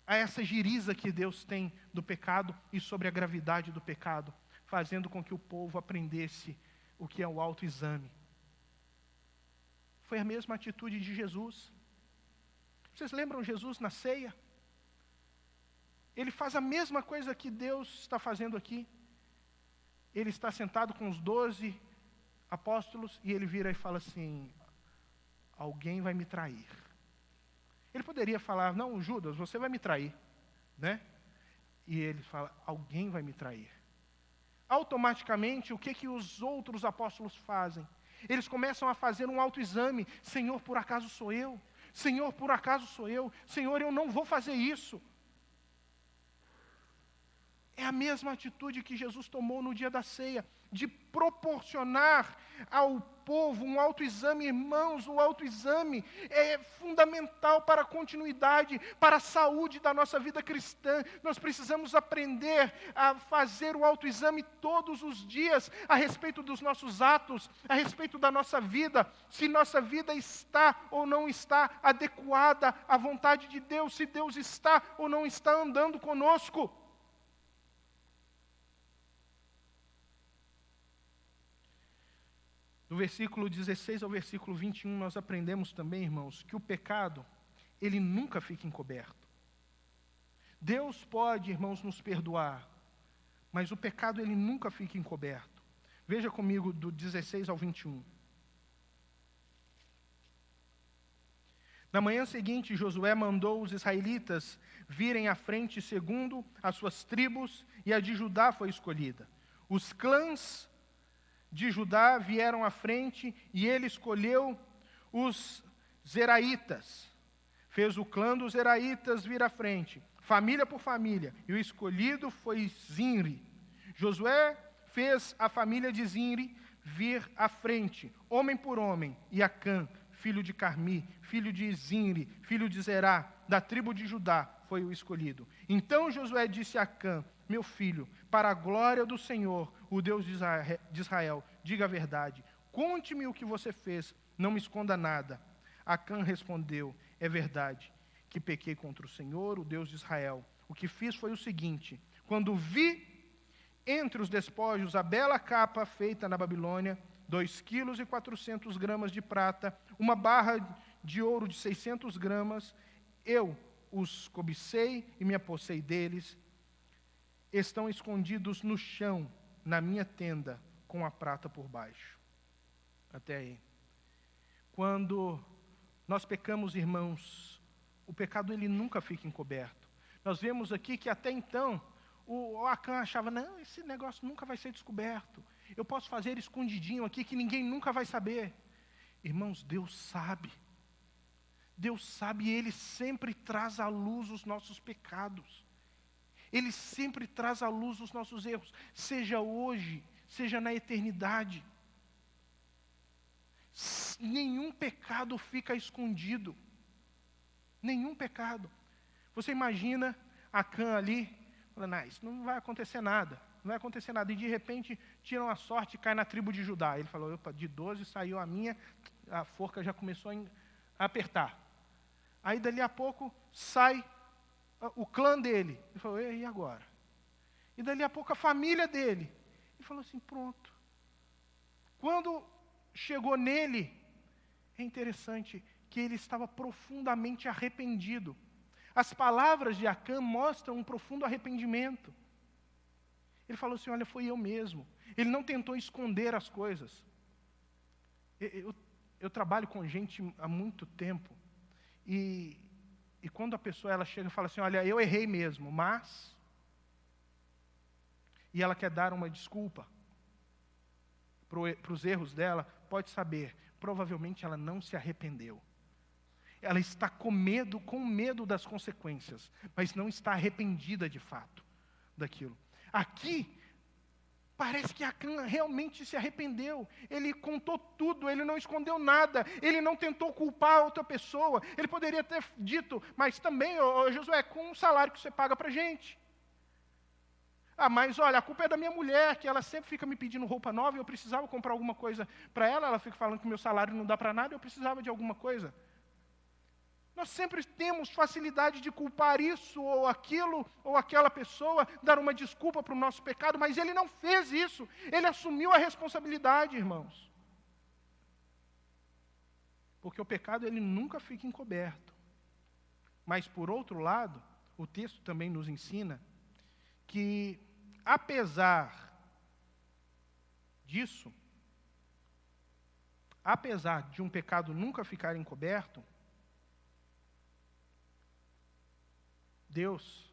essa giriza que Deus tem do pecado e sobre a gravidade do pecado, fazendo com que o povo aprendesse o que é o autoexame. Foi a mesma atitude de Jesus. Vocês lembram Jesus na ceia? Ele faz a mesma coisa que Deus está fazendo aqui. Ele está sentado com os 12 apóstolos e ele vira e fala assim, alguém vai me trair. Ele poderia falar, não, Judas, você vai me trair, né? E ele fala, alguém vai me trair. Automaticamente, o que os outros apóstolos fazem? Eles começam a fazer um autoexame. Senhor, por acaso sou eu? Senhor, por acaso sou eu? Senhor, eu não vou fazer isso. É a mesma atitude que Jesus tomou no dia da ceia, de proporcionar ao povo um autoexame. Irmãos, o autoexame é fundamental para a continuidade, para a saúde da nossa vida cristã. Nós precisamos aprender a fazer o autoexame todos os dias, a respeito dos nossos atos, a respeito da nossa vida, se nossa vida está ou não está adequada à vontade de Deus, se Deus está ou não está andando conosco. Do versículo 16 ao versículo 21, nós aprendemos também, irmãos, que o pecado, ele nunca fica encoberto. Deus pode, irmãos, nos perdoar, mas o pecado, ele nunca fica encoberto. Veja comigo do 16 ao 21. Na manhã seguinte, Josué mandou os israelitas virem à frente segundo as suas tribos, e a de Judá foi escolhida. Os clãs de Judá vieram à frente, e ele escolheu os Zeraitas. Fez o clã dos Zeraitas vir à frente, família por família, e o escolhido foi Zinri. Josué fez a família de Zinri vir à frente, homem por homem, e Acã, filho de Carmi, filho de Zinri, filho de Zerá, da tribo de Judá, foi o escolhido. Então Josué disse a Acã, meu filho, para a glória do Senhor, o Deus de Israel, diga a verdade. Conte-me o que você fez, não me esconda nada. Acã respondeu, é verdade, que pequei contra o Senhor, o Deus de Israel. O que fiz foi o seguinte, quando vi entre os despojos a bela capa feita na Babilônia, 2,4 kg de prata, uma barra de ouro de 600 gramas, eu os cobicei e me apossei deles. Estão escondidos no chão, na minha tenda, com a prata por baixo. Até aí. Quando nós pecamos, irmãos, o pecado ele nunca fica encoberto. Nós vemos aqui que até então, o Acã achava, não, esse negócio nunca vai ser descoberto. Eu posso fazer escondidinho aqui que ninguém nunca vai saber. Irmãos, Deus sabe. Deus sabe e Ele sempre traz à luz os nossos pecados. Ele sempre traz à luz os nossos erros, seja hoje, seja na eternidade. Nenhum pecado fica escondido. Nenhum pecado. Você imagina Acã ali, falando, isso não vai acontecer nada, não vai acontecer nada. E de repente, tiram a sorte e cai na tribo de Judá. Ele falou, opa, de 12 saiu a minha, a forca já começou a apertar. Aí dali a pouco sai o clã dele. Ele falou, e agora? E dali a pouco a família dele. Ele falou assim, pronto. Quando chegou nele, é interessante que ele estava profundamente arrependido. As palavras de Acã mostram um profundo arrependimento. Ele falou assim, olha, foi eu mesmo. Ele não tentou esconder as coisas. Eu trabalho com gente há muito tempo. E quando a pessoa ela chega e fala assim, olha, eu errei mesmo, mas... E ela quer dar uma desculpa para os erros dela, pode saber, provavelmente ela não se arrependeu. Ela está com medo das consequências, mas não está arrependida de fato daquilo. Aqui, parece que Acã realmente se arrependeu. Ele contou tudo, ele não escondeu nada, ele não tentou culpar a outra pessoa. Ele poderia ter dito, mas também, Josué, com o salário que você paga para a gente. Mas olha, a culpa é da minha mulher, que ela sempre fica me pedindo roupa nova, e eu precisava comprar alguma coisa para ela fica falando que o meu salário não dá para nada, eu precisava de alguma coisa. Nós sempre temos facilidade de culpar isso, ou aquilo, ou aquela pessoa, dar uma desculpa para o nosso pecado, mas ele não fez isso, ele assumiu a responsabilidade, irmãos. Porque o pecado, ele nunca fica encoberto. Mas, por outro lado, o texto também nos ensina que, apesar disso, apesar de um pecado nunca ficar encoberto, Deus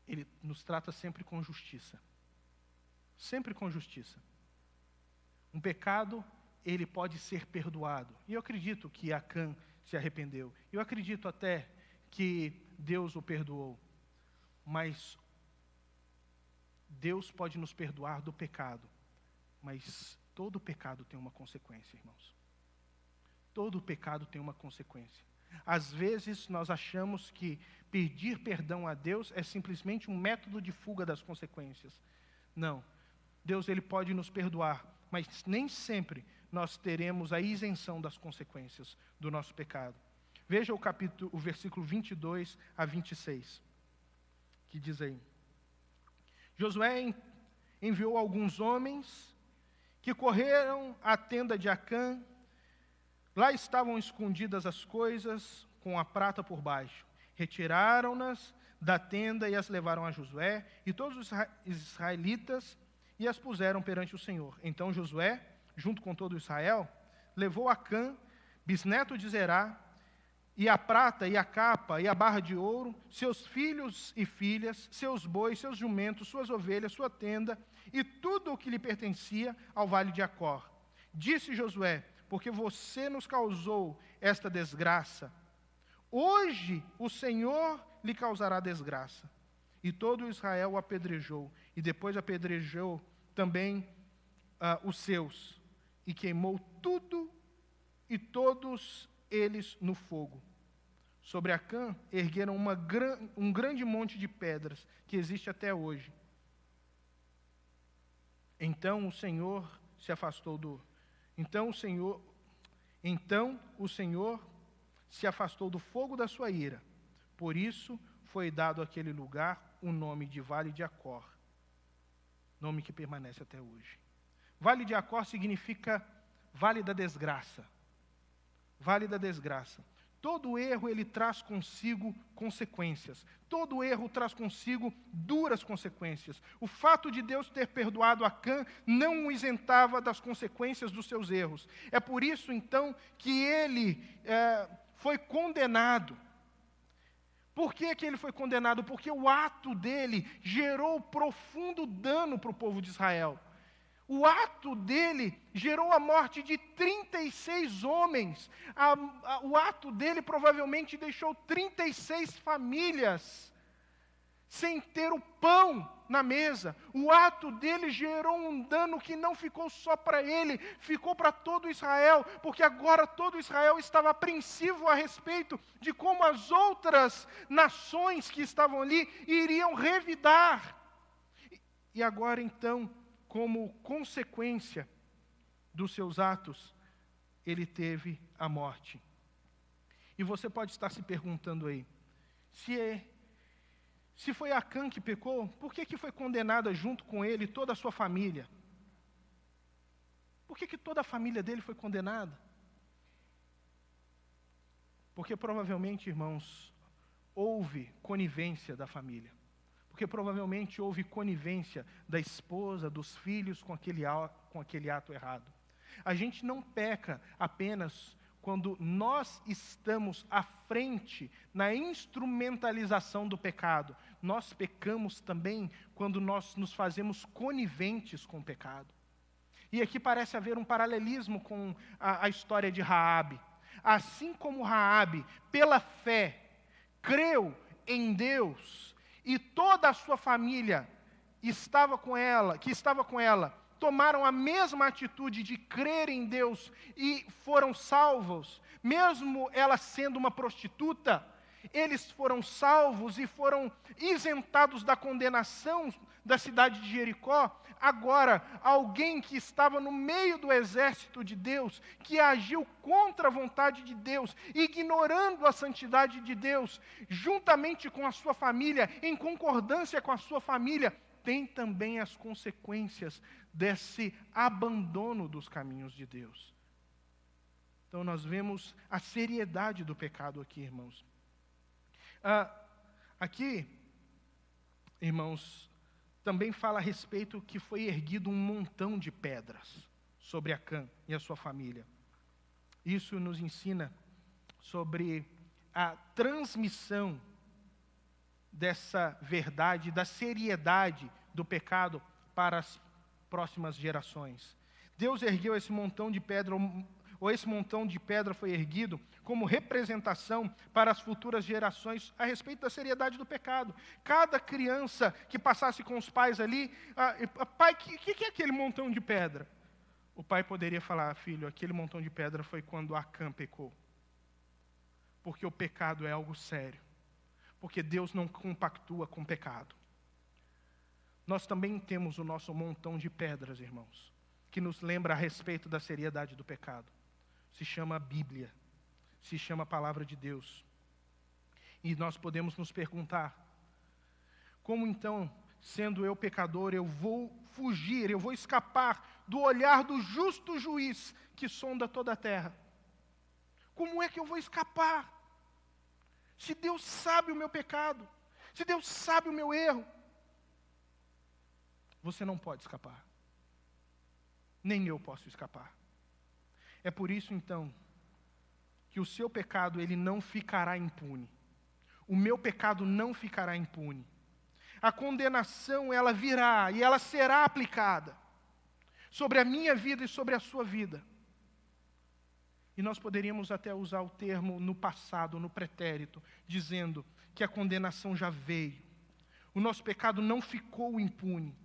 Ele nos trata sempre com justiça. Sempre com justiça. Um pecado, ele pode ser perdoado. E eu acredito que Acã se arrependeu. Eu acredito até que Deus o perdoou. Mas Deus pode nos perdoar do pecado. Mas todo pecado tem uma consequência, irmãos. Todo pecado tem uma consequência. Às vezes nós achamos que pedir perdão a Deus é simplesmente um método de fuga das consequências. Não. Deus, ele pode nos perdoar, mas nem sempre nós teremos a isenção das consequências do nosso pecado. Veja o versículo 22 a 26, que diz aí: Josué enviou alguns homens que correram à tenda de Acã. Lá estavam escondidas as coisas com a prata por baixo. Retiraram-nas da tenda e as levaram a Josué e todos os israelitas e as puseram perante o Senhor. Então Josué, junto com todo Israel, levou Acã, bisneto de Zerá, e a prata, e a capa, e a barra de ouro, seus filhos e filhas, seus bois, seus jumentos, suas ovelhas, sua tenda, e tudo o que lhe pertencia ao vale de Acor. Disse Josué: porque você nos causou esta desgraça, hoje o Senhor lhe causará desgraça. E todo Israel o apedrejou, e depois apedrejou também os seus, e queimou tudo e todos eles no fogo. Sobre Acã ergueram um grande monte de pedras, que existe até hoje. Então o Senhor se afastou Então o Senhor se afastou do fogo da sua ira. Por isso foi dado àquele lugar o nome de Vale de Acor, nome que permanece até hoje. Vale de Acor significa Vale da Desgraça. Vale da Desgraça. Todo erro, ele traz consigo consequências. Todo erro traz consigo duras consequências. O fato de Deus ter perdoado Acã não o isentava das consequências dos seus erros. É por isso, então, que ele foi condenado. Por que ele foi condenado? Porque o ato dele gerou profundo dano para o povo de Israel. O ato dele gerou a morte de 36 homens. O ato dele provavelmente deixou 36 famílias sem ter o pão na mesa. O ato dele gerou um dano que não ficou só para ele, ficou para todo Israel, porque agora todo Israel estava apreensivo a respeito de como as outras nações que estavam ali iriam revidar. E agora então, como consequência dos seus atos, ele teve a morte. E você pode estar se perguntando aí, se foi Acã que pecou, por que foi condenada junto com ele toda a sua família? Por que toda a família dele foi condenada? Porque provavelmente, irmãos, houve conivência da família. Porque provavelmente houve conivência da esposa, dos filhos com aquele ato errado. A gente não peca apenas quando nós estamos à frente na instrumentalização do pecado. Nós pecamos também quando nós nos fazemos coniventes com o pecado. E aqui parece haver um paralelismo com a história de Raabe. Assim como Raabe, pela fé, creu em Deus, e toda a sua família que estava com ela, tomaram a mesma atitude de crer em Deus e foram salvos, mesmo ela sendo uma prostituta, eles foram salvos e foram isentados da condenação da cidade de Jericó. Agora, alguém que estava no meio do exército de Deus, que agiu contra a vontade de Deus, ignorando a santidade de Deus, juntamente com a sua família, em concordância com a sua família, tem também as consequências desse abandono dos caminhos de Deus. Então nós vemos a seriedade do pecado aqui, irmãos. Aqui, irmãos, também fala a respeito que foi erguido um montão de pedras sobre Acã e a sua família. Isso nos ensina sobre a transmissão dessa verdade, da seriedade do pecado para as próximas gerações. Deus ergueu esse montão de pedra, ou esse montão de pedra foi erguido como representação para as futuras gerações a respeito da seriedade do pecado. Cada criança que passasse com os pais ali, pai, o que é aquele montão de pedra? O pai poderia falar, filho, aquele montão de pedra foi quando Acã pecou. Porque o pecado é algo sério. Porque Deus não compactua com o pecado. Nós também temos o nosso montão de pedras, irmãos, que nos lembra a respeito da seriedade do pecado. Se chama Bíblia, se chama Palavra de Deus. E nós podemos nos perguntar, como então, sendo eu pecador, eu vou fugir, eu vou escapar do olhar do justo juiz que sonda toda a terra? Como é que eu vou escapar? Se Deus sabe o meu pecado, se Deus sabe o meu erro, você não pode escapar. Nem eu posso escapar. É por isso, então, que o seu pecado, ele não ficará impune. O meu pecado não ficará impune. A condenação, ela virá e ela será aplicada sobre a minha vida e sobre a sua vida. E nós poderíamos até usar o termo no passado, no pretérito, dizendo que a condenação já veio. O nosso pecado não ficou impune.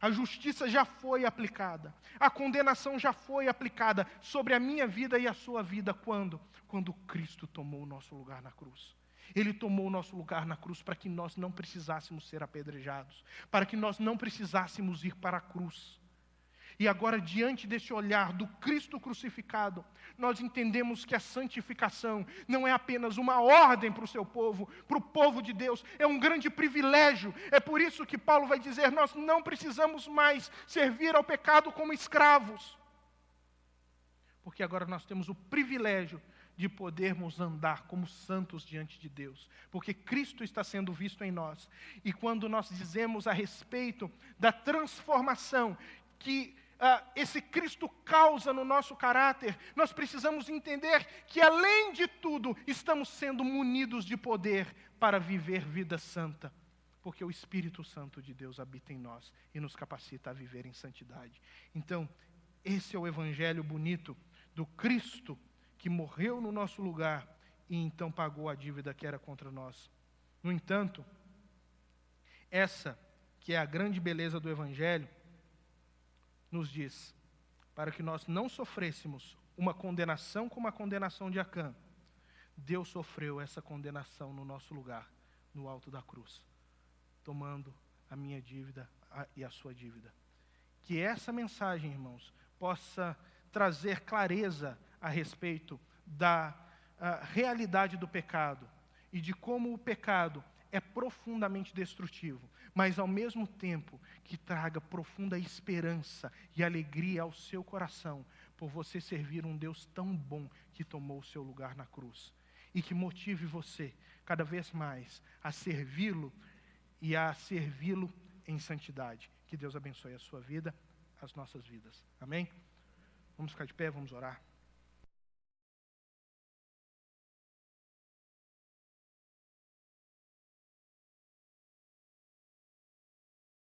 A justiça já foi aplicada. A condenação já foi aplicada sobre a minha vida e a sua vida. Quando? Quando Cristo tomou o nosso lugar na cruz. Ele tomou o nosso lugar na cruz para que nós não precisássemos ser apedrejados, para que nós não precisássemos ir para a cruz. E agora, diante desse olhar do Cristo crucificado, nós entendemos que a santificação não é apenas uma ordem para o seu povo, para o povo de Deus, é um grande privilégio. É por isso que Paulo vai dizer, nós não precisamos mais servir ao pecado como escravos. Porque agora nós temos o privilégio de podermos andar como santos diante de Deus, porque Cristo está sendo visto em nós. E quando nós dizemos a respeito da transformação que esse Cristo causa no nosso caráter, nós precisamos entender que, além de tudo, estamos sendo munidos de poder para viver vida santa, porque o Espírito Santo de Deus habita em nós e nos capacita a viver em santidade. Então, esse é o evangelho bonito do Cristo que morreu no nosso lugar e então pagou a dívida que era contra nós. No entanto, essa que é a grande beleza do evangelho, nos diz, para que nós não sofrêssemos uma condenação como a condenação de Acã, Deus sofreu essa condenação no nosso lugar, no alto da cruz, tomando a minha dívida e a sua dívida. Que essa mensagem, irmãos, possa trazer clareza a respeito da realidade do pecado e de como o pecado é profundamente destrutivo, mas ao mesmo tempo que traga profunda esperança e alegria ao seu coração, por você servir um Deus tão bom que tomou o seu lugar na cruz, e que motive você cada vez mais a servi-lo e a servi-lo em santidade. Que Deus abençoe a sua vida, as nossas vidas. Amém? Vamos ficar de pé, vamos orar.